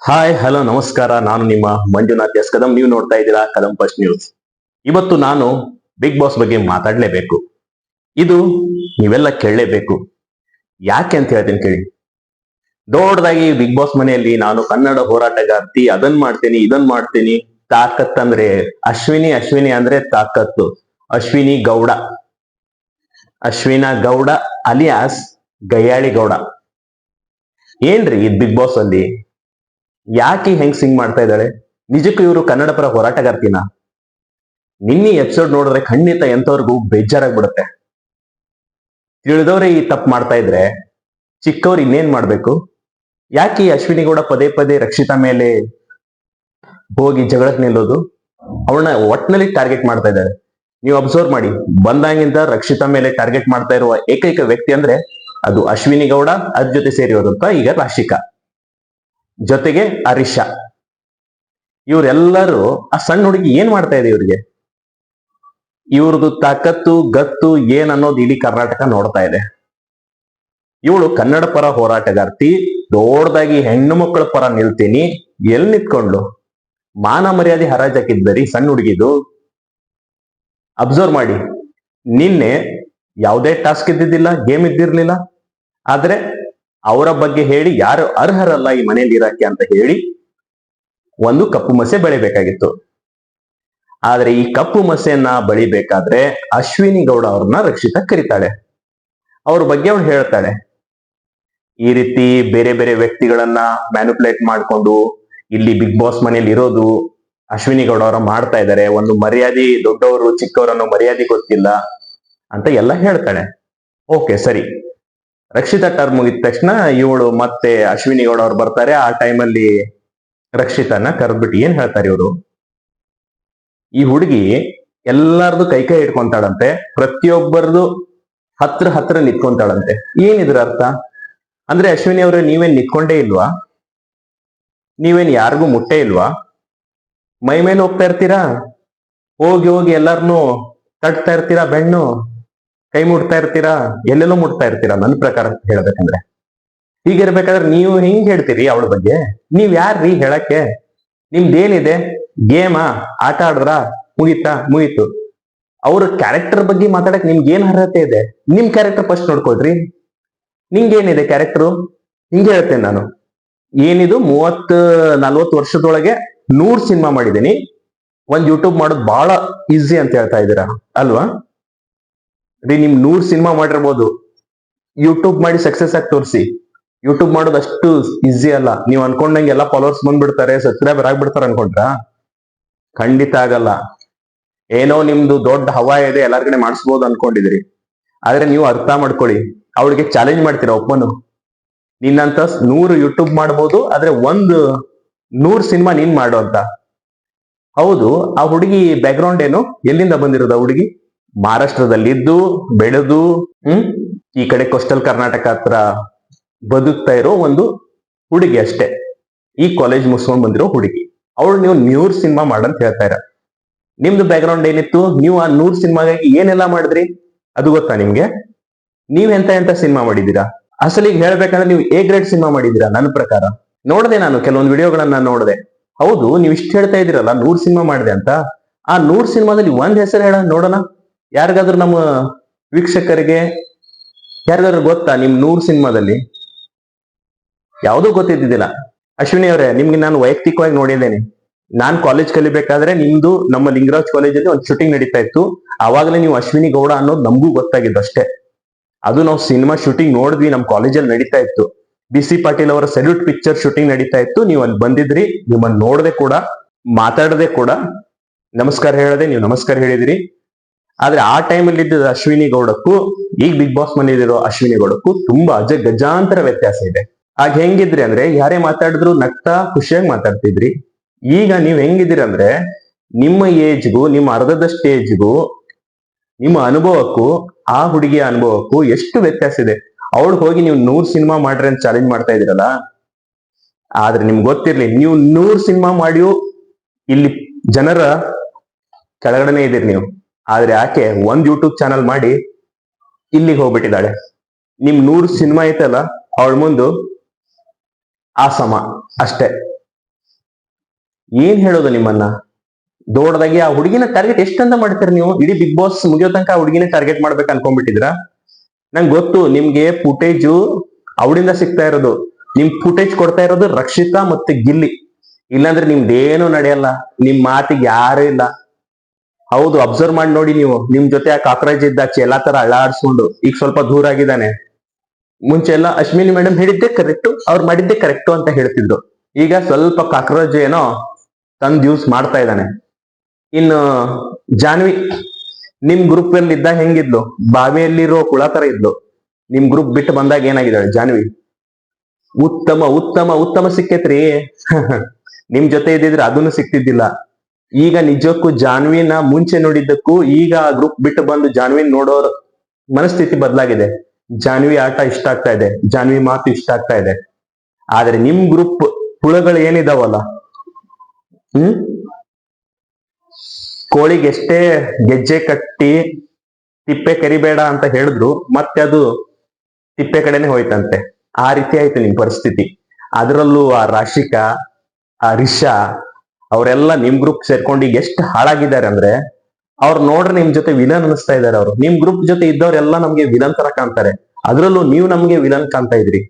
Hi hello ನಮಸ್ಕಾರ. ನಾನು ನಿಮ್ಮ ಮಂಜುನಾಥ್ ಎಸ್ ಕದಂ. ನೀವು ನೋಡ್ತಾ ಇದ್ದೀರಾ ಕದಂ ಫಸ್ಟ್ ನ್ಯೂಸ್. ಇವತ್ತು ನಾನು ಬಿಗ್ ಬಾಸ್ ಬಗ್ಗೆ ಮಾತಾಡ್ಲೇಬೇಕು. ಇದು ನೀವೆಲ್ಲ ಕೇಳಲೇಬೇಕು. ಯಾಕೆ ಅಂತ ಹೇಳ್ತೀನಿ ಕೇಳಿ. ದೊಡ್ಡದಾಗಿ ಬಿಗ್ ಬಾಸ್ ಮನೆಯಲ್ಲಿ ನಾನು ಕನ್ನಡ ಹೋರಾಟಗಾರ್ತಿ, ಅದನ್ ಮಾಡ್ತೀನಿ ಇದನ್ ಮಾಡ್ತೀನಿ. ತಾಕತ್ ಅಂದ್ರೆ ಅಶ್ವಿನಿ, ಅಶ್ವಿನಿ ಅಂದ್ರೆ ತಾಕತ್ತು. ಅಶ್ವಿನಿ ಗೌಡ, ಅಶ್ವಿನ ಗೌಡ ಅಲಿಯಾಸ್ ಗಯ್ಯಾಳಿ ಗೌಡ. ಏನ್ರಿ ಇದು ಬಿಗ್ ಬಾಸ್ ಅಲ್ಲಿ ಯಾಕೆ ಹೆಂಗ್ ಸಿಂಗ್ ಮಾಡ್ತಾ ಇದ್ದಾಳೆ? ನಿಜಕ್ಕೂ ಇವರು ಕನ್ನಡ ಪರ ಹೋರಾಟಗಾರ್ತಿನ? ನಿನ್ನೆ ಎಪಿಸೋಡ್ ನೋಡಿದ್ರೆ ಖಂಡಿತ ಎಂತವ್ರಿಗೂ ಬೇಜಾರಾಗ್ಬಿಡುತ್ತೆ. ತಿಳಿದವ್ರೆ ಈ ತಪ್ಪು ಮಾಡ್ತಾ ಇದ್ರೆ ಚಿಕ್ಕವ್ರು ಇನ್ನೇನ್ ಮಾಡ್ಬೇಕು? ಯಾಕೆ ಈ ಅಶ್ವಿನಿ ಗೌಡ ಪದೇ ಪದೇ ರಕ್ಷಿತಾ ಮೇಲೆ ಹೋಗಿ ಜಗಳಕ್ಕೆ ನಿಲ್ಲೋದು? ಅವಳನ್ನ ಒಟ್ನಲ್ಲಿ ಟಾರ್ಗೆಟ್ ಮಾಡ್ತಾ ಇದ್ದಾಳೆ. ನೀವು ಅಬ್ಸರ್ವ್ ಮಾಡಿ, ಬಂದಾಗಿಂದ ರಕ್ಷಿತಾ ಮೇಲೆ ಟಾರ್ಗೆಟ್ ಮಾಡ್ತಾ ಇರುವ ಏಕೈಕ ವ್ಯಕ್ತಿ ಅಂದ್ರೆ ಅದು ಅಶ್ವಿನಿ ಗೌಡ, ಅದ್ರ ಜೊತೆ ಸೇರಿರೋದಂತ ಈಗ ರಾಶಿಕಾ, ಜೊತೆಗೆ ಹರೀಶ. ಇವರೆಲ್ಲರೂ ಆ ಸಣ್ಣ ಹುಡುಗಿ ಏನ್ ಮಾಡ್ತಾ ಇದೆ ಇವ್ರಿಗೆ? ಇವ್ರದ್ದು ತಾಕತ್ತು ಗತ್ತು ಏನ್ ಅನ್ನೋದು ಇಡೀ ಕರ್ನಾಟಕ ನೋಡ್ತಾ ಇದೆ. ಇವಳು ಕನ್ನಡ ಪರ ಹೋರಾಟಗಾರ್ತಿ, ದೊಡ್ಡದಾಗಿ ಹೆಣ್ಣು ಮಕ್ಕಳ ಪರ ನಿಲ್ತೀನಿ. ಎಲ್ಲಿ ನಿಂತ್ಕೊಂಡ್ಲು? ಮಾನ ಮರ್ಯಾದೆ ಹರಾಜಾಕಿದ್ದರಿ ಸಣ್ಣ ಹುಡುಗಿದು. ಅಬ್ಸರ್ವ್ ಮಾಡಿ, ನಿನ್ನೆ ಯಾವುದೇ ಟಾಸ್ಕ್ ಇದ್ದಿದ್ದಿಲ್ಲ, ಗೇಮ್ ಇದ್ದಿರ್ಲಿಲ್ಲ. ಆದ್ರೆ ಅವರ ಬಗ್ಗೆ ಹೇಳಿ ಯಾರು ಅರ್ಹರಲ್ಲ ಈ ಮನೆಯಲ್ಲಿ ಇರಕ್ಕೆ ಅಂತ ಹೇಳಿ ಒಂದು ಕಪ್ಪು ಮಸೆ ಬೆಳಿಬೇಕಾಗಿತ್ತು. ಆದ್ರೆ ಈ ಕಪ್ಪು ಮಸೆಯನ್ನ ಬಳಿಬೇಕಾದ್ರೆ ಅಶ್ವಿನಿ ಗೌಡ ಅವ್ರನ್ನ ರಕ್ಷಿತಾ ಕರೀತಾಳೆ. ಅವ್ರ ಬಗ್ಗೆ ಅವಳು ಹೇಳ್ತಾಳೆ, ಈ ರೀತಿ ಬೇರೆ ಬೇರೆ ವ್ಯಕ್ತಿಗಳನ್ನ ಮ್ಯಾನಿಪುಲೇಟ್ ಮಾಡ್ಕೊಂಡು ಇಲ್ಲಿ ಬಿಗ್ ಬಾಸ್ ಮನೆಯಲ್ಲಿ ಇರೋದು ಅಶ್ವಿನಿ ಗೌಡ ಅವರ ಮಾಡ್ತಾ ಇದ್ದಾರೆ. ಒಂದು ಮರ್ಯಾದೆ, ದೊಡ್ಡವರು ಚಿಕ್ಕವರನ್ನು ಮರ್ಯಾದೆ ಗೊತ್ತಿಲ್ಲ ಅಂತ ಎಲ್ಲ ಹೇಳ್ತಾಳೆ. ಓಕೆ ಸರಿ. ರಕ್ಷಿತಾ ಟರ್ಮ್ ಮುಗಿದ ತಕ್ಷಣ ಇವಳು ಮತ್ತೆ ಅಶ್ವಿನಿ ಗೌಡ ಅವ್ರು ಬರ್ತಾರೆ. ಆ ಟೈಮಲ್ಲಿ ರಕ್ಷಿತಾನ ಕರೆದ್ಬಿಟ್ಟು ಏನ್ ಹೇಳ್ತಾರೆ ಇವರು, ಈ ಹುಡುಗಿ ಎಲ್ಲಾರ್ದು ಕೈ ಕೈ ಇಟ್ಕೊಂತಾಳಂತೆ, ಪ್ರತಿಯೊಬ್ಬರದು ಹತ್ರ ಹತ್ರ ನಿಂತ್ಕೊಂತಾಳಂತೆ. ಏನಿದ್ರ ಅರ್ಥ? ಅಂದ್ರೆ ಅಶ್ವಿನಿ ಅವ್ರೆ, ನೀವೇನ್ ನಿಂತ್ಕೊಂಡೇ ಇಲ್ವಾ? ನೀವೇನ್ ಯಾರಿಗೂ ಮುಟ್ಟೆ ಇಲ್ವಾ? ಮೈ ಮೇಲೆ ಹೋಗ್ತಾ ಇರ್ತೀರಾ, ಹೋಗಿ ಹೋಗಿ ಎಲ್ಲಾರ್ನು ತಟ್ತಾ ಇರ್ತೀರಾ, ಬೆಣ್ಣು ಕೈ ಮುಟ್ತಾ ಇರ್ತೀರಾ, ಎಲ್ಲೆಲ್ಲೋ ಮುಟ್ತಾ ಇರ್ತೀರಾ. ನನ್ನ ಪ್ರಕಾರ ಹೇಳ್ಬೇಕಂದ್ರೆ ಹೀಗಿರ್ಬೇಕಾದ್ರೆ ನೀವು ಹೆಂಗ್ ಹೇಳ್ತೀರಿ ಅವಳ ಬಗ್ಗೆ? ನೀವ್ ಯಾರ್ರೀ ಹೇಳಕ್ಕೆ? ನಿಮ್ದೇನಿದೆ? ಗೇಮಾ? ಆಟ ಆಡ್ರ? ಮುಗೀತು. ಅವ್ರ ಕ್ಯಾರೆಕ್ಟರ್ ಬಗ್ಗೆ ಮಾತಾಡಕ್ ನಿಮ್ಗೆ ಏನ್ ಅರ್ಹತೆ ಇದೆ? ನಿಮ್ ಕ್ಯಾರೆಕ್ಟರ್ ಫಸ್ಟ್ ನೋಡ್ಕೊಳ್ರಿ. ನಿಮ್ಗೇನಿದೆ ಕ್ಯಾರೆಕ್ಟರ್? ಹಿಂಗೆ ಹೇಳ್ತೇನೆ ನಾನು. ಏನಿದು 30-40 ವರ್ಷದೊಳಗೆ 100 ಸಿನಿಮಾ ಮಾಡಿದೀನಿ. ಒಂದ್ ಯೂಟ್ಯೂಬ್ ಮಾಡೋದು ಬಹಳ ಈಸಿ ಅಂತ ಹೇಳ್ತಾ ಇದ್ದೀರಾ ಅಲ್ವಾ ರೀ? ನಿಮ್ 100 ಸಿನಿಮಾ ಮಾಡಿರ್ಬೋದು, ಯೂಟ್ಯೂಬ್ ಮಾಡಿ ಸಕ್ಸಸ್ ಆಗಿ ತೋರಿಸಿ. ಯೂಟ್ಯೂಬ್ ಮಾಡೋದು ಅಷ್ಟು ಈಸಿ ಅಲ್ಲ. ನೀವು ಅನ್ಕೊಂಡಂಗೆ ಎಲ್ಲ ಫಾಲೋವರ್ಸ್ ಬಂದ್ಬಿಡ್ತಾರೆ, ಸಬ್ಸ್ಕ್ರೈಬರ್ ಆಗ್ಬಿಡ್ತಾರೆ ಅನ್ಕೊಂಡ್ರ? ಖಂಡಿತ ಆಗಲ್ಲ. ಏನೋ ನಿಮ್ದು ದೊಡ್ಡ ಹವಾ ಇದೆ, ಎಲ್ಲಾರ್ ಕಡೆ ಮಾಡಿಸ್ಬೋದು ಅನ್ಕೊಂಡಿದ್ರಿ. ಆದ್ರೆ ನೀವು ಅರ್ಥ ಮಾಡ್ಕೊಳ್ಳಿ, ಅವಳಿಗೆ ಚಾಲೆಂಜ್ ಮಾಡ್ತೀರಾ ಒಪ್ಪನು. ನಿನ್ನಂತ 100 ಯೂಟ್ಯೂಬ್ ಮಾಡ್ಬೋದು, ಆದ್ರೆ 100 ಸಿನಿಮಾ ನೀನ್ ಮಾಡು ಅಂತ. ಹೌದು, ಆ ಹುಡುಗಿ ಬ್ಯಾಕ್ಗ್ರೌಂಡ್ ಏನು? ಎಲ್ಲಿಂದ ಬಂದಿರೋದು ಆ ಹುಡುಗಿ? ಮಹಾರಾಷ್ಟ್ರದಲ್ಲಿದ್ದು ಬೆಳೆದು ಈ ಕಡೆ ಕೋಸ್ಟಲ್ ಕರ್ನಾಟಕ ಹತ್ರ ಬದುಕ್ತಾ ಇರೋ ಒಂದು ಹುಡುಗಿ ಅಷ್ಟೇ. ಈ ಕಾಲೇಜ್ ಮುಗಿಸ್ಕೊಂಡ್ ಬಂದಿರೋ ಹುಡುಗಿ. ಅವಳು ನೀವು 100 ಸಿನಿಮಾ ಮಾಡಂತ ಹೇಳ್ತಾ ಇರ. ನಿಮ್ದು ಬ್ಯಾಕ್ಗ್ರೌಂಡ್ ಏನಿತ್ತು? ನೀವು ಆ 100 ಸಿನಿಮಾಗಾಗಿ ಏನೆಲ್ಲಾ ಮಾಡಿದ್ರಿ ಅದು ಗೊತ್ತಾ ನಿಮ್ಗೆ? ನೀವ್ ಎಂತ ಸಿನಿಮಾ ಮಾಡಿದೀರಾ? ಅಸಲಿಗೆ ಹೇಳ್ಬೇಕಂದ್ರೆ ನೀವು ಎ ಗ್ರೇಡ್ ಸಿನಿಮಾ ಮಾಡಿದೀರಾ ನನ್ನ ಪ್ರಕಾರ. ನೋಡಿದೆ ನಾನು ಕೆಲವೊಂದು ವಿಡಿಯೋಗಳನ್ನ ನೋಡಿದೆ. ಹೌದು, ನೀವು ಇಷ್ಟು ಹೇಳ್ತಾ ಇದೀರಲ್ಲ 100 ಸಿನಿಮಾ ಮಾಡಿದೆ ಅಂತ. ಆ 100 ಸಿನಿಮಾದಲ್ಲಿ ಒಂದ್ ಹೆಸರು ಹೇಳ ನೋಡೋಣ. ಯಾರಿಗಾದ್ರೂ ನಮ್ಮ ವೀಕ್ಷಕರಿಗೆ ಯಾರಿಗಾದ್ರೂ ಗೊತ್ತಾ ನಿಮ್ 100 ಸಿನಿಮಾದಲ್ಲಿ? ಯಾವುದೂ ಗೊತ್ತಿದ್ದಿದ್ದಿಲ್ಲ. ಅಶ್ವಿನಿ ಅವರೇ, ನಿಮ್ಗೆ ನಾನು ವೈಯಕ್ತಿಕವಾಗಿ ನೋಡಿದ್ದೇನೆ. ನಾನ್ ಕಾಲೇಜ್ ಕಲಿಬೇಕಾದ್ರೆ ನಿಮ್ದು ನಮ್ಮ ಲಿಂಗರಾಜ್ ಕಾಲೇಜಲ್ಲಿ ಒಂದು ಶೂಟಿಂಗ್ ನಡೀತಾ ಇತ್ತು. ಆವಾಗಲೇ ನೀವು ಅಶ್ವಿನಿ ಗೌಡ ಅನ್ನೋದು ನಮಗೂ ಗೊತ್ತಾಗಿದ್ದು ಅಷ್ಟೇ. ಅದು ನಾವು ಸಿನಿಮಾ ಶೂಟಿಂಗ್ ನೋಡಿದ್ವಿ, ನಮ್ ಕಾಲೇಜಲ್ಲಿ ನಡೀತಾ ಇತ್ತು. BC ಪಾಟೀಲ್ ಅವರ ಸೆಲ್ಯೂಟ್ ಪಿಕ್ಚರ್ ಶೂಟಿಂಗ್ ನಡೀತಾ ಇತ್ತು. ನೀವು ಅಲ್ಲಿ ಬಂದಿದ್ರಿ, ನಿಮ್ಮನ್ನ ನೋಡದೆ ಕೂಡ, ಮಾತಾಡದೆ ಕೂಡ, ನಮಸ್ಕಾರ ಹೇಳದೆ ನೀವು ನಮಸ್ಕಾರ ಹೇಳಿದ್ರಿ. ಆದ್ರೆ ಆ ಟೈಮಲ್ಲಿ ಇದ್ದ ಅಶ್ವಿನಿ ಗೌಡಕ್ಕೂ ಈಗ ಬಿಗ್ ಬಾಸ್ ಮನೆಯಲ್ಲಿರೋ ಅಶ್ವಿನಿ ಗೌಡಕ್ಕೂ ತುಂಬಾ ಗಜಾಂತರ ವ್ಯತ್ಯಾಸ ಇದೆ. ಆಗ ಹೆಂಗಿದ್ರಿ ಅಂದ್ರೆ ಯಾರೇ ಮಾತಾಡಿದ್ರು ನಗ್ತಾ ಖುಷಿಯಾಗಿ ಮಾತಾಡ್ತಿದ್ರಿ. ಈಗ ನೀವ್ ಹೆಂಗಿದ್ದೀರಿ ಅಂದ್ರೆ ನಿಮ್ಮ ಏಜ್ಗೂ, ನಿಮ್ಮ ಅರ್ಧದಷ್ಟು ಏಜ್ಗೂ, ನಿಮ್ಮ ಅನುಭವಕ್ಕೂ ಆ ಹುಡುಗಿಯ ಅನುಭವಕ್ಕೂ ಎಷ್ಟು ವ್ಯತ್ಯಾಸ ಇದೆ. ಅವಳು ಹೋಗಿ ನೀವು 100 ಸಿನಿಮಾ ಮಾಡ್ರಿ ಅಂತ ಚಾಲೆಂಜ್ ಮಾಡ್ತಾ ಇದೀರಲ್ಲ. ಆದ್ರೆ ನಿಮ್ಗೆ ಗೊತ್ತಿರ್ಲಿ, ನೀವು 100 ಸಿನಿಮಾ ಮಾಡಿಯೂ ಇಲ್ಲಿ ಜನರ ಕೆಳಗಡೆನೆ ಇದೀರಿ ನೀವು. ಆದ್ರೆ ಆಕೆ ಒಂದ್ ಯೂಟ್ಯೂಬ್ ಚಾನಲ್ ಮಾಡಿ ಇಲ್ಲಿಗೆ ಹೋಗ್ಬಿಟ್ಟಿದ್ದಾಳೆ. ನಿಮ್ 100 ಸಿನಿಮಾ ಐತಲ್ಲ, ಅವಳ ಮುಂದು ಆ ಸಮ ಅಷ್ಟೇ. ಏನ್ ಹೇಳೋದು ನಿಮ್ಮನ್ನ? ದೊಡ್ಡದಾಗಿ ಆ ಹುಡುಗಿನ ಟಾರ್ಗೆಟ್ ಎಷ್ಟಂತ ಮಾಡ್ತೀರಿ ನೀವು? ಇಡೀ ಬಿಗ್ ಬಾಸ್ ಮುಗಿಯೋ ತನಕ ಆ ಹುಡುಗಿನ ಟಾರ್ಗೆಟ್ ಮಾಡ್ಬೇಕು ಅನ್ಕೊಂಡ್ಬಿಟ್ಟಿದ್ರ? ನಂಗೆ ಗೊತ್ತು ನಿಮ್ಗೆ ಫುಟೇಜು ಅವಳಿಂದ ಸಿಗ್ತಾ ಇರೋದು. ನಿಮ್ ಫುಟೇಜ್ ಕೊಡ್ತಾ ಇರೋದು ರಕ್ಷಿತಾ ಮತ್ತೆ ಗಿಲ್ಲಿ. ಇಲ್ಲಾಂದ್ರೆ ನಿಮ್ದೇನು ನಡೆಯಲ್ಲ. ನಿಮ್ ಮಾತಿಗೆ ಯಾರು ಇಲ್ಲ. ಹೌದು, ಅಬ್ಸರ್ವ್ ಮಾಡಿ ನೋಡಿ ನೀವು. ನಿಮ್ ಜೊತೆ ಆ ಕಾಕ್ರೋಚ್ ಇದ್ದ ಎಲ್ಲಾ ತರ ಅಳ್ಳಾಡ್ಸ್ಕೊಂಡು ಈಗ ಸ್ವಲ್ಪ ದೂರ ಆಗಿದ್ದಾನೆ. ಮುಂಚೆ ಎಲ್ಲ ಅಶ್ವಿನಿ ಮೇಡಮ್ ಹೇಳಿದ್ದೆ ಕರೆಕ್ಟು, ಅವ್ರು ಮಾಡಿದ್ದೆ ಕರೆಕ್ಟು ಅಂತ ಹೇಳ್ತಿದ್ರು. ಈಗ ಸ್ವಲ್ಪ ಕಾಕ್ರೋಚ್ ಏನೋ ತಂದ್ ಯೂಸ್ ಮಾಡ್ತಾ ಇದ್ದಾನೆ. ಇನ್ನು ಜಾನ್ವಿ ನಿಮ್ ಗ್ರೂಪ್ ಅಲ್ಲಿ ಇದ್ದಾಗ ಹೆಂಗಿದ್ಲು? ಬಾವಿಯಲ್ಲಿರೋ ಕುಳ ತರ ಇದ್ಲು. ನಿಮ್ ಗ್ರೂಪ್ ಬಿಟ್ಟು ಬಂದಾಗ ಏನಾಗಿದ್ದಾಳೆ ಜಾನ್ವಿ? ಉತ್ತಮ ಉತ್ತಮ ಉತ್ತಮ ಸಿಕ್ಕೇತ್ರಿ. ನಿಮ್ ಜೊತೆ ಇದ್ದಿದ್ರೆ ಅದನ್ನು ಸಿಕ್ತಿದ್ದಿಲ್ಲ. ಈಗ ನಿಜಕ್ಕೂ ಜಾನ್ವಿನ ಮುಂಚೆ ನೋಡಿದ್ದಕ್ಕೂ ಈಗ ಆ ಗ್ರೂಪ್ ಬಿಟ್ಟು ಬಂದು ಜಾನ್ವಿನ್ ನೋಡೋರ್ ಮನಸ್ಥಿತಿ ಬದಲಾಗಿದೆ. ಜಾನ್ವಿ ಆಟ ಇಷ್ಟ ಆಗ್ತಾ ಇದೆ, ಜಾನ್ವಿ ಮಾತು ಇಷ್ಟ ಆಗ್ತಾ ಇದೆ. ಆದ್ರೆ ನಿಮ್ ಗ್ರೂಪ್ ಹುಳಗಳು ಏನಿದಾವಲ್ಲ, ಕೋಳಿಗೆ ಎಷ್ಟೇ ಗೆಜ್ಜೆ ಕಟ್ಟಿ ತಿಪ್ಪೆ ಕರಿಬೇಡ ಅಂತ ಹೇಳಿದ್ರು ಮತ್ತೆ ಅದು ತಿಪ್ಪೆ ಕಡೆನೆ ಹೋಯ್ತಂತೆ. ಆ ರೀತಿ ಆಯ್ತು ನಿಮ್ ಪರಿಸ್ಥಿತಿ. ಅದರಲ್ಲೂ ಆ ರಾಶಿಕಾ, ಆ ರಿಷಾ ಅವರೆಲ್ಲ ನಿಮ್ ಗ್ರೂಪ್ ಸೇರ್ಕೊಂಡು ಈಗ ಎಷ್ಟು ಹಾಳಾಗಿದ್ದಾರೆ ಅಂದ್ರೆ, ಅವ್ರು ನೋಡ್ರೆ ನಿಮ್ ಜೊತೆ ವಿಲನ್ ಅನಿಸ್ತಾ ಇದಾರೆ. ಅವರು ನಿಮ್ ಗ್ರೂಪ್ ಜೊತೆ ಇದ್ದವರೆಲ್ಲ ನಮ್ಗೆ ವಿಲನ್ ತರ ಕಾಣ್ತಾರೆ. ಅದ್ರಲ್ಲೂ ನೀವು ನಮ್ಗೆ ವಿಲನ್ ಕಾಣ್ತಾ ಇದ್ರಿ.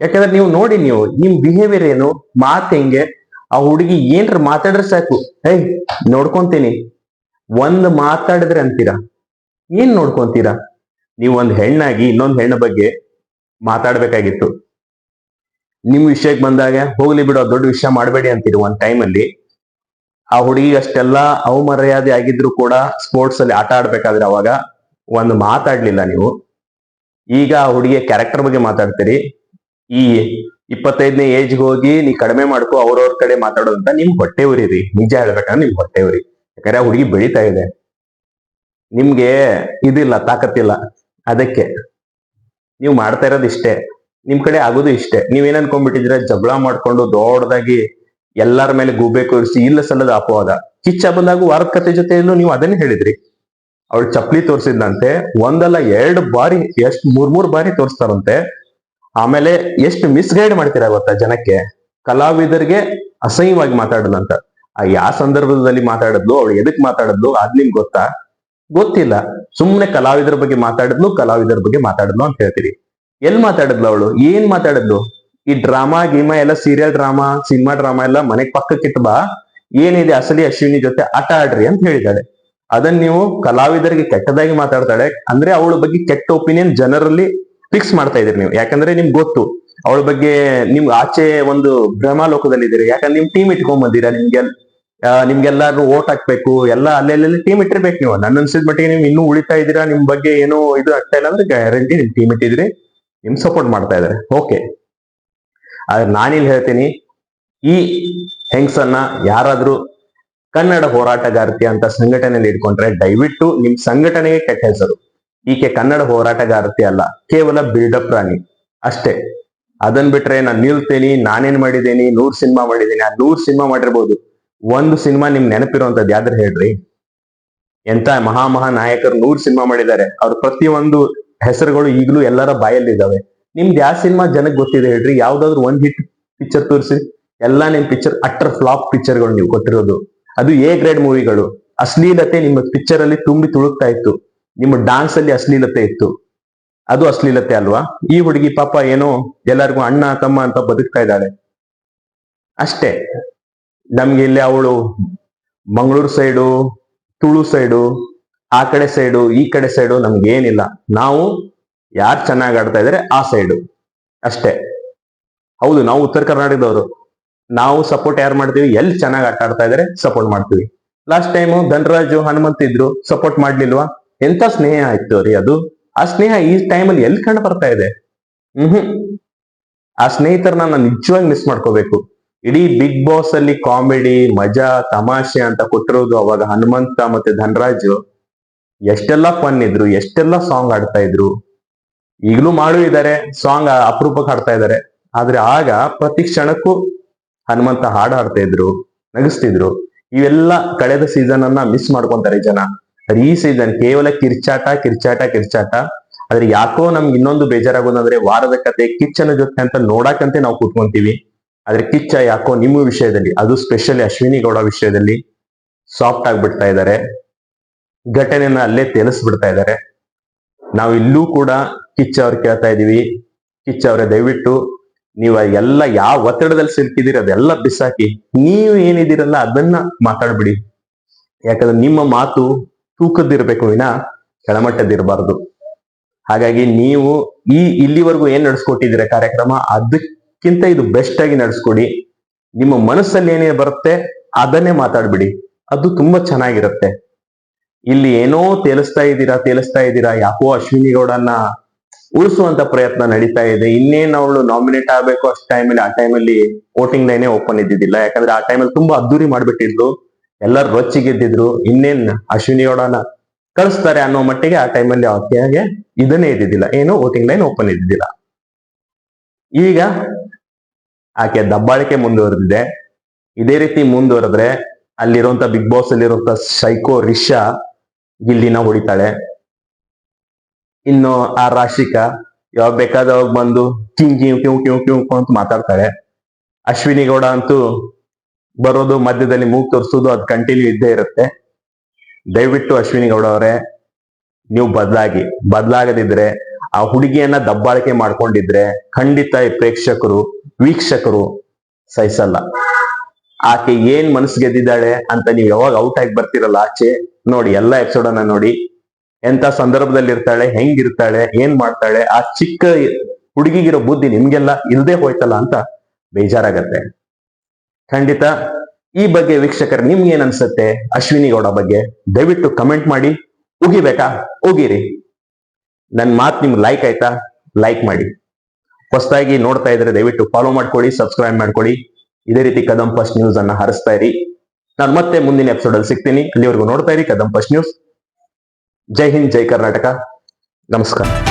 ಯಾಕಂದ್ರೆ ನೀವು ನೋಡಿ, ನೀವು ನಿಮ್ ಬಿಹೇವಿಯರ್ ಏನು, ಮಾತ್ ಹೆಂಗೆ, ಆ ಹುಡುಗಿ ಏನ್ರ ಮಾತಾಡ್ರೆ ಸಾಕು, ಏಯ್ ನೋಡ್ಕೊಂತೀನಿ, ಒಂದ್ ಮಾತಾಡಿದ್ರೆ ಅಂತೀರಾ. ಏನ್ ನೋಡ್ಕೊಂತೀರಾ? ನೀವು ಒಂದ್ ಹೆಣ್ಣಾಗಿ ಇನ್ನೊಂದ್ ಹೆಣ್ಣ ಬಗ್ಗೆ ಮಾತಾಡ್ಬೇಕಾಗಿತ್ತು. ನಿಮ್ ವಿಷಯಕ್ಕೆ ಬಂದಾಗ ಹೋಗ್ಲಿ ಬಿಡು, ದೊಡ್ಡ ವಿಷಯ ಮಾಡಬೇಡಿ ಅಂತೀರಿ ಒಂದ್ ಟೈಮಲ್ಲಿ. ಆ ಹುಡುಗಿ ಅಷ್ಟೆಲ್ಲಾ ಅವಮರ್ಯಾದೆ ಆಗಿದ್ರು ಕೂಡ ಸ್ಪೋರ್ಟ್ಸ್ ಅಲ್ಲಿ ಆಟ ಆಡ್ಬೇಕಾದ್ರೆ ಅವಾಗ ಒಂದು ಮಾತಾಡ್ಲಿಲ್ಲ ನೀವು. ಈಗ ಆ ಹುಡುಗಿಯ ಕ್ಯಾರೆಕ್ಟರ್ ಬಗ್ಗೆ ಮಾತಾಡ್ತೀರಿ. ಈ 25ನೇ ಏಜ್ಗೆ ಹೋಗಿ ನೀ ಕಡಿಮೆ ಮಾಡ್ಕೋ, ಅವ್ರವ್ರ ಕಡೆ ಮಾತಾಡೋದಂತ ನಿಮ್ ಹೊಟ್ಟೆ ಉರಿರಿ. ನಿಜ ಹೇಳ್ಬೇಕಂದ್ರೆ ನಿಮ್ ಹೊಟ್ಟೆ ಉರಿ. ಯಾಕಂದ್ರೆ ಆ ಹುಡುಗಿ ಬೆಳೀತಾ ಇದೆ, ನಿಮ್ಗೆ ಇದಿಲ್ಲ, ತಾಕತ್ತಿಲ್ಲ. ಅದಕ್ಕೆ ನೀವು ಮಾಡ್ತಾ ಇರೋದು ಇಷ್ಟೇ, ನಿಮ್ ಕಡೆ ಆಗೋದು ಇಷ್ಟೇ. ನೀವೇನ್ ಅನ್ಕೊಂಡ್ಬಿಟ್ಟಿದ್ರೆ ಜಗಳ ಮಾಡ್ಕೊಂಡು ದೊಡ್ಡದಾಗಿ ಎಲ್ಲರ ಮೇಲೆ ಗೂಬೆ ಕೂರಿಸಿ ಇಲ್ಲ ಸಲ್ಲದ ಅಪವಾದ. ಕಿಚ್ಚ ಬಂದಾಗ ವಾರದ ಕತೆ ಜೊತೆಯಲ್ಲೂ ನೀವು ಅದನ್ನೇ ಹೇಳಿದ್ರಿ. ಅವಳು ಚಪ್ಲಿ ತೋರಿಸಿದ್ನಂತೆ, ಒಂದಲ್ಲ 2 ಬಾರಿ, ಎಷ್ಟು 3 ಬಾರಿ ತೋರಿಸ್ತಾರಂತೆ. ಆಮೇಲೆ ಎಷ್ಟು ಮಿಸ್ಗೈಡ್ ಮಾಡ್ತೀರಾ ಗೊತ್ತಾ ಜನಕ್ಕೆ? ಕಲಾವಿದರಿಗೆ ಅಸಹ್ಯವಾಗಿ ಮಾತಾಡದಂತ. ಆ ಯಾವ ಸಂದರ್ಭದಲ್ಲಿ ಮಾತಾಡಿದ್ಲು, ಅವಳು ಎದಕ್ ಮಾತಾಡಿದ್ಲು ಅದ್ ನಿಮ್ಗೆ ಗೊತ್ತಾ? ಗೊತ್ತಿಲ್ಲ. ಸುಮ್ನೆ ಕಲಾವಿದರ ಬಗ್ಗೆ ಮಾತಾಡಿದ್ಲು ಅಂತ ಹೇಳ್ತೀರಿ. ಎಲ್ ಮಾತಾಡಿದ್ಲು ಅವಳು? ಏನ್ ಮಾತಾಡಿದ್ಲು? ಈ ಡ್ರಾಮಾ ಗೀಮಾ ಎಲ್ಲ, ಸೀರಿಯಲ್ ಡ್ರಾಮಾ, ಸಿನಿಮಾ ಡ್ರಾಮಾ ಎಲ್ಲ ಮನೆಗ್ ಪಕ್ಕಕ್ಕಿಟ್ಟು ಬಾ, ಏನಿದೆ ಅಸಲಿ ಅಶ್ವಿನಿ ಜೊತೆ ಆಟ ಆಡ್ರಿ ಅಂತ ಹೇಳಿದಾಳೆ. ಅದನ್ನ ನೀವು ಕಲಾವಿದರಿಗೆ ಕೆಟ್ಟದಾಗಿ ಮಾತಾಡ್ತಾಳೆ ಅಂದ್ರೆ ಅವಳ ಬಗ್ಗೆ ಕೆಟ್ಟ ಒಪಿನಿಯನ್ ಜನರಲ್ಲಿ ಫಿಕ್ಸ್ ಮಾಡ್ತಾ ಇದೀರಿ ನೀವು. ಯಾಕಂದ್ರೆ ನಿಮ್ಗೆ ಗೊತ್ತು ಅವಳ ಬಗ್ಗೆ, ನಿಮ್ ಆಚೆ ಒಂದು ಭ್ರಮಾಲೋಕದಲ್ಲಿ ಇದೀರಿ. ಯಾಕಂದ್ರೆ ನಿಮ್ ಟೀಮ್ ಇಟ್ಕೊಂಡ್ ಬಂದಿರಾ. ನಿಮ್ಗೆಲ್ಲಾರು ಓಟ್ ಹಾಕ್ಬೇಕು, ಎಲ್ಲ ಅಲ್ಲೆಲ್ಲ ಟೀಮ್ ಇಟ್ಟಿರ್ಬೇಕು ನೀವು. ನನ್ನ ಅನ್ಸಿದ ಮಟ್ಟಿಗೆ ನೀವು ಇನ್ನೂ ಉಳಿತಾ ಇದ್ದೀರಾ, ನಿಮ್ ಬಗ್ಗೆ ಏನೋ ಇದು ಆಗ್ತಾ ಇಲ್ಲ ಅಂದ್ರೆ ಗ್ಯಾರಂಟಿ ನಿಮ್ ಟೀಮ್ ಇಟ್ಟಿದ್ರಿ, ನಿಮ್ ಸಪೋರ್ಟ್ ಮಾಡ್ತಾ ಇದಾರೆ. ಓಕೆ, ಆದ್ರೆ ನಾನಿಲ್ಲಿ ಹೇಳ್ತೀನಿ, ಈ ಹೆಂಗ್ಸನ್ನ ಯಾರಾದ್ರೂ ಕನ್ನಡ ಹೋರಾಟಗಾರ್ತಿ ಅಂತ ಸಂಘಟನೆಯಲ್ಲಿ ಇಟ್ಕೊಂಡ್ರೆ ದಯವಿಟ್ಟು ನಿಮ್ ಸಂಘಟನೆಗೆ ಕೆಟ್ಟ ಹೆಸರು. ಈಕೆ ಕನ್ನಡ ಹೋರಾಟಗಾರ್ತಿ ಅಲ್ಲ, ಕೇವಲ ಬಿಲ್ಡಪ್ ರಾಣಿ ಅಷ್ಟೇ. ಅದನ್ ಬಿಟ್ರೆ ನಾನು ನಿಲ್ತೇನಿ, ನಾನೇನ್ ಮಾಡಿದ್ದೀನಿ, 100 ಸಿನಿಮಾ ಮಾಡಿದ್ದೀನಿ. ಆ 100 ಸಿನಿಮಾ ಮಾಡಿರ್ಬೋದು, ಒಂದು ಸಿನಿಮಾ ನಿಮ್ ನೆನಪಿರುವಂತದ್ದು ಯಾವ್ದ್ರ ಹೇಳ್ರಿ? ಎಂತ ಮಹಾ ನಾಯಕರು 100 ಸಿನಿಮಾ ಮಾಡಿದ್ದಾರೆ. ಅವ್ರ ಪ್ರತಿಯೊಂದು ಹೆಸರುಗಳು ಈಗಲೂ ಎಲ್ಲರ ಬಾಯಲ್ಲಿದ್ದಾವೆ. ನಿಮ್ದು ಯಾವ ಸಿನಿಮಾ ಜನಕ್ಕೆ ಗೊತ್ತಿದೆ ಹೇಳ್ರಿ? ಯಾವ್ದಾದ್ರು ಒಂದ್ ಹಿಟ್ ಪಿಕ್ಚರ್ ತೋರಿಸಿ. ಎಲ್ಲಾ ನಿಮ್ ಪಿಕ್ಚರ್ ಅಟ್ಟರ್ ಫ್ಲಾಪ್ ಪಿಕ್ಚರ್ಗಳು ನೀವು ಕೊಟ್ಟಿರೋದು. ಅದು ಎ ಗ್ರೇಡ್ ಮೂವಿಗಳು. ಅಶ್ಲೀಲತೆ ನಿಮ್ಮ ಪಿಕ್ಚರ್ ಅಲ್ಲಿ ತುಂಬಿ ತುಳುಕ್ತಾ ಇತ್ತು. ನಿಮ್ಮ ಡಾನ್ಸ್ ಅಲ್ಲಿ ಅಶ್ಲೀಲತೆ ಇತ್ತು. ಅದು ಅಶ್ಲೀಲತೆ ಅಲ್ವಾ? ಈ ಹುಡುಗಿ ಪಾಪ ಏನೋ ಎಲ್ಲರಿಗೂ ಅಣ್ಣ ತಮ್ಮ ಅಂತ ಬದುಕ್ತಾ ಇದ್ದಾಳೆ ಅಷ್ಟೇ. ನಮ್ಗೆ ಇಲ್ಲಿ ಅವಳು ಮಂಗಳೂರು ಸೈಡು, ತುಳು ಸೈಡು, ಆ ಕಡೆ ಸೈಡು, ಈ ಕಡೆ ಸೈಡು ನಮ್ಗೆ ಏನಿಲ್ಲ. ನಾವು ಯಾರು ಚೆನ್ನಾಗಿ ಆಡ್ತಾ ಇದಾರೆ ಆ ಸೈಡು ಅಷ್ಟೇ. ಹೌದು, ನಾವು ಉತ್ತರ ಕರ್ನಾಟಕದವರು. ನಾವು ಸಪೋರ್ಟ್ ಯಾರು ಮಾಡ್ತೀವಿ? ಎಲ್ಲಿ ಚೆನ್ನಾಗಿ ಆಟ ಆಡ್ತಾ ಇದಾರೆ ಸಪೋರ್ಟ್ ಮಾಡ್ತೀವಿ. ಲಾಸ್ಟ್ ಟೈಮು ಧನರಾಜು, ಹನುಮಂತ್ ಇದ್ರು, ಸಪೋರ್ಟ್ ಮಾಡ್ಲಿಲ್ವಾ? ಎಂತ ಸ್ನೇಹ ಆಯ್ತು ರೀ ಅದು. ಆ ಸ್ನೇಹ ಈ ಟೈಮಲ್ಲಿ ಎಲ್ಲಿ ಕಂಡು ಬರ್ತಾ ಇದೆ? ಆ ಸ್ನೇಹಿತರನ್ನ ನಾನು ನಿಜವಾಗಿ ಮಿಸ್ ಮಾಡ್ಕೋಬೇಕು. ಇಡೀ ಬಿಗ್ ಬಾಸ್ ಅಲ್ಲಿ ಕಾಮಿಡಿ, ಮಜಾ, ತಮಾಷೆ ಅಂತ ಕೊಟ್ಟಿರೋದು ಅವಾಗ ಹನುಮಂತ ಮತ್ತೆ ಧನರಾಜು. ಎಷ್ಟೆಲ್ಲ ಫನ್ ಇದ್ರು, ಎಷ್ಟೆಲ್ಲ ಸಾಂಗ್ ಆಡ್ತಾ ಇದ್ರು. ಈಗಲೂ ಮಾಡೂ ಇದ್ದಾರೆ, ಸಾಂಗ್ ಅಪರೂಪಕ್ಕೆ ಹಾಡ್ತಾ ಇದ್ದಾರೆ. ಆದ್ರೆ ಆಗ ಪ್ರತಿ ಕ್ಷಣಕ್ಕೂ ಹನುಮಂತ ಹಾಡು ಹಾಡ್ತಾ ಇದ್ರು, ನಗಿಸ್ತಿದ್ರು. ಇವೆಲ್ಲ ಕಳೆದ ಸೀಸನ್ ಅನ್ನ ಮಿಸ್ ಮಾಡ್ಕೊಂತಾರೆ ಜನ. ಈ ಸೀಸನ್ ಕೇವಲ ಕಿರ್ಚಾಟ ಕಿರ್ಚಾಟ ಕಿರ್ಚಾಟ. ಆದ್ರೆ ಯಾಕೋ ನಮ್ಗೆ ಇನ್ನೊಂದು ಬೇಜಾರಾಗೋದಂದ್ರೆ ವಾರದ ಕತೆ ಕಿಚ್ಚನ ಜೊತೆ ಅಂತ ನೋಡಾಕಂತೆ ನಾವು ಕೂತ್ಕೊಂತೀವಿ. ಆದ್ರೆ ಕಿಚ್ಚ ಯಾಕೋ ನಿಮ್ಮ ವಿಷಯದಲ್ಲಿ, ಅದು ಸ್ಪೆಷಲಿ ಅಶ್ವಿನಿ ಗೌಡ ವಿಷಯದಲ್ಲಿ ಸಾಫ್ಟ್ ಆಗ್ಬಿಡ್ತಾ ಇದ್ದಾರೆ, ಘಟನೆನ ಅಲ್ಲೇ ತಿಳಿಸ್ಬಿಡ್ತಾ ಇದ್ದಾರೆ. ನಾವು ಇಲ್ಲೂ ಕೂಡ ಕಿಚ್ಚ ಅವ್ರು ಕೇಳ್ತಾ ಇದೀವಿ, ಕಿಚ್ಚ ಅವ್ರೆ ದಯವಿಟ್ಟು ನೀವು ಎಲ್ಲ ಯಾವ ಒತ್ತಡದಲ್ಲಿ ಸಿಲುಕಿದಿರಿ ಅದೆಲ್ಲ ಬಿಸಾಕಿ ನೀವು ಏನಿದ್ದೀರಲ್ಲ ಅದನ್ನ ಮಾತಾಡ್ಬಿಡಿ. ಯಾಕಂದ್ರೆ ನಿಮ್ಮ ಮಾತು ತೂಕದ್ದಿರ್ಬೇಕು ವಿನ ಕೆಳಮಟ್ಟದಿರಬಾರ್ದು. ಹಾಗಾಗಿ ನೀವು ಇಲ್ಲಿವರೆಗೂ ಏನ್ ನಡೆಸ್ಕೊಟ್ಟಿದ್ದೀರ ಕಾರ್ಯಕ್ರಮ, ಅದಕ್ಕಿಂತ ಇದು ಬೆಸ್ಟ್ ಆಗಿ ನಡೆಸ್ಕೊಡಿ. ನಿಮ್ಮ ಮನಸ್ಸಲ್ಲಿ ಏನೇ ಬರುತ್ತೆ ಅದನ್ನೇ ಮಾತಾಡ್ಬಿಡಿ, ಅದು ತುಂಬಾ ಚೆನ್ನಾಗಿರುತ್ತೆ. ಇಲ್ಲಿ ಏನೋ ತೇಲಿಸ್ತಾ ಇದ್ದೀರಾ, ಯಾಕೋ ಅಶ್ವಿನಿ ಗೌಡನ್ನ ಉಳಿಸುವಂತ ಪ್ರಯತ್ನ ನಡೀತಾ ಇದೆ. ಇನ್ನೇನು ಅವಳು ನಾಮಿನೇಟ್ ಆಗ್ಬೇಕು ಅಷ್ಟು ಟೈಮಲ್ಲಿ, ಆ ಟೈಮಲ್ಲಿ ವೋಟಿಂಗ್ ಲೈನೇ ಓಪನ್ ಇದ್ದಿದ್ದಿಲ್ಲ. ಯಾಕಂದ್ರೆ ಆ ಟೈಮಲ್ಲಿ ತುಂಬಾ ಅದ್ದೂರಿ ಮಾಡ್ಬಿಟ್ಟಿದ್ರು, ಎಲ್ಲರೂ ರೊಚ್ಚಿಗೆದ್ದಿದ್ರು. ಇನ್ನೇನ್ ಅಶ್ವಿನಿ ಗೌಡನ ಕಳಿಸ್ತಾರೆ ಅನ್ನೋ ಮಟ್ಟಿಗೆ ಆ ಟೈಮಲ್ಲಿ ಆಕೆಗೆ ಇದನ್ನೇ ಇದ್ದಿದ್ದಿಲ್ಲ, ಏನು ವೋಟಿಂಗ್ ಲೈನ್ ಓಪನ್ ಇದ್ದಿದ್ದಿಲ್ಲ. ಈಗ ಆಕೆ ದಬ್ಬಾಳಿಕೆ ಮುಂದುವರೆದಿದೆ. ಇದೇ ರೀತಿ ಮುಂದುವರೆದ್ರೆ ಅಲ್ಲಿರುವಂತ ಬಿಗ್ ಬಾಸ್ ಅಲ್ಲಿರುವಂತ ಸೈಕೋ ರಿಷಾ ಗಿಲ್ಲಿನ ಹೊಡಿತಾಳೆ. ಇನ್ನು ಆ ರಾಶಿಕಾ ಯಾವಾಗ ಬೇಕಾದವಾಗ ಬಂದು ಕಿಂಗ್ ಕ್ಯೂ ಅಂತ ಮಾತಾಡ್ತಾಳೆ. ಅಶ್ವಿನಿ ಗೌಡ ಅಂತೂ ಬರೋದು ಮಧ್ಯದಲ್ಲಿ ಮೂಗ್ ತೋರಿಸೋದು ಅದು ಕಂಟಿನ್ಯೂ ಇದ್ದೇ ಇರುತ್ತೆ. ದಯವಿಟ್ಟು ಅಶ್ವಿನಿ ಗೌಡ ಅವರೇ, ನೀವು ಬದಲಾಗದಿದ್ರೆ, ಆ ಹುಡುಗಿಯನ್ನ ದಬ್ಬಾಳಿಕೆ ಮಾಡ್ಕೊಂಡಿದ್ರೆ ಖಂಡಿತ ಈ ಪ್ರೇಕ್ಷಕರು ವೀಕ್ಷಕರು ಸಹಿಸಲ್ಲ. ಆಕೆ ಏನ್ ಮನಸ್ಸು ಗೆದ್ದಿದ್ದಾಳೆ ಅಂತ ನೀವು ಯಾವಾಗ ಔಟ್ ಆಗಿ ಬರ್ತಿರಲ್ಲ ಆಚೆ ನೋಡಿ, ಎಲ್ಲಾ ಎಪಿಸೋಡ್ ಅನ್ನ ನೋಡಿ, ಎಂತ ಸಂದರ್ಭದಲ್ಲಿ ಇರ್ತಾಳೆ, ಹೆಂಗಿರ್ತಾಳೆ, ಏನ್ ಮಾಡ್ತಾಳೆ, ಆ ಚಿಕ್ಕ ಹುಡುಗಿಗಿರೋ ಬುದ್ಧಿ ನಿಮ್ಗೆಲ್ಲ ಇಲ್ದೇ ಹೋಯ್ತಲ್ಲ ಅಂತ ಬೇಜಾರಾಗತ್ತೆ. ಖಂಡಿತ ಈ ಬಗ್ಗೆ ವೀಕ್ಷಕರು ನಿಮ್ಗೆ ಏನ್ ಅನ್ಸುತ್ತೆ ಅಶ್ವಿನಿ ಗೌಡ ಬಗ್ಗೆ ದಯವಿಟ್ಟು ಕಮೆಂಟ್ ಮಾಡಿ. ಉಗಿಬೇಕಾ ಉಗಿರಿ. ನನ್ ಮಾತು ನಿಮ್ಗೆ ಲೈಕ್ ಆಯ್ತಾ ಲೈಕ್ ಮಾಡಿ. ಹೊಸದಾಗಿ ನೋಡ್ತಾ ಇದ್ರೆ ದಯವಿಟ್ಟು ಫಾಲೋ ಮಾಡ್ಕೊಳ್ಳಿ, ಸಬ್ಸ್ಕ್ರೈಬ್ ಮಾಡ್ಕೊಳ್ಳಿ. ಇದೇ ರೀತಿ ಕದಂ ಫಸ್ಟ್ ನ್ಯೂಸ್ ಅನ್ನ ಹರಿಸ್ತಾ ಇರಿ. ನಾನು ಮತ್ತೆ ಮುಂದಿನ ಎಪಿಸೋಡ್ ಅಲ್ಲಿ ಸಿಗ್ತೀನಿ. ಅಲ್ಲಿವರೆಗೂ ನೋಡ್ತಾ ಇರಿ ಕದಂ ಫಸ್ಟ್ ನ್ಯೂಸ್. ಜೈ ಹಿಂದ್, ಜೈ ಕರ್ನಾಟಕ, ನಮಸ್ಕಾರ.